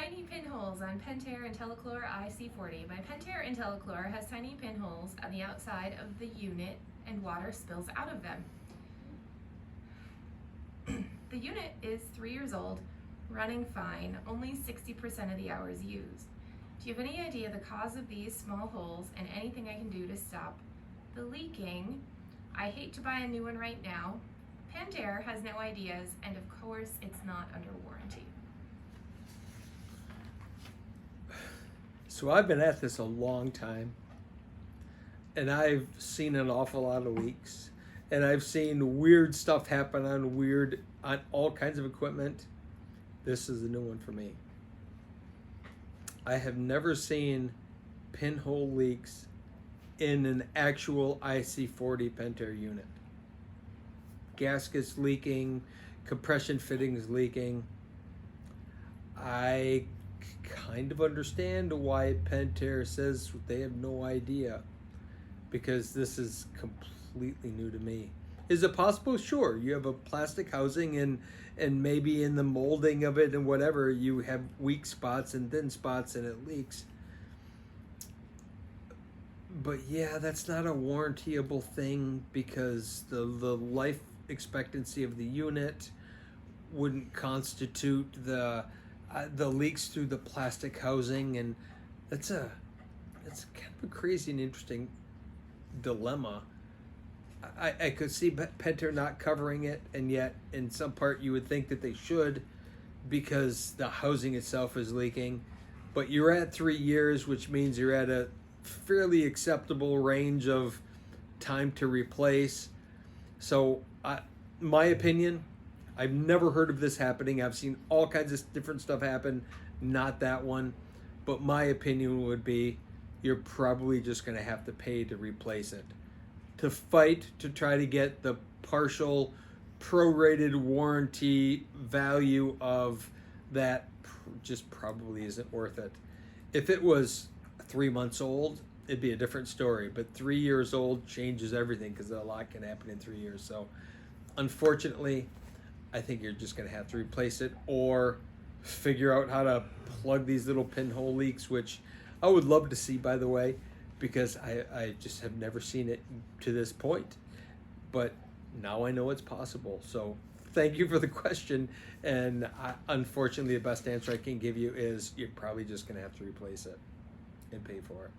Tiny pinholes on Pentair intelliChlor IC40. My Pentair intelliChlor has tiny pinholes on the outside of the unit and water spills out of them. The unit is 3 years old, running fine, only 60% of the hours used. Do you have any idea the cause of these small holes and anything I can do to stop the leaking? I hate to buy a new one right now. Pentair has no ideas, and of course it's not under warranty. So I've been at this a long time, and I've seen an awful lot of leaks, and I've seen weird stuff happen on all kinds of equipment. This is a new one for me. I have never seen pinhole leaks in an actual IC40 Pentair unit. Gaskets leaking, compression fittings leaking. I kind of understand why Pentair says they have no idea, because this is completely new to me. Is it possible? Sure. You have a plastic housing and maybe in the molding of it and whatever, you have weak spots and thin spots and it leaks. But yeah, that's not a warrantyable thing, because the life expectancy of the unit wouldn't constitute the leaks through the plastic housing, and that's kind of a crazy and interesting dilemma. I could see Pentair not covering it, and yet in some part you would think that they should, because the housing itself is leaking. But you're at 3 years, which means you're at a fairly acceptable range of time to replace. So my opinion, I've never heard of this happening. I've seen all kinds of different stuff happen, not that one. But my opinion would be you're probably just going to have to pay to replace it. To fight to try to get the partial prorated warranty value of that just probably isn't worth it. If it was 3 months old, it'd be a different story. But 3 years old changes everything, because a lot can happen in 3 years. So unfortunately, I think you're just going to have to replace it, or figure out how to plug these little pinhole leaks, which I would love to see, by the way, because I just have never seen it to this point. But now I know it's possible. So thank you for the question. And unfortunately, the best answer I can give you is you're probably just going to have to replace it and pay for it.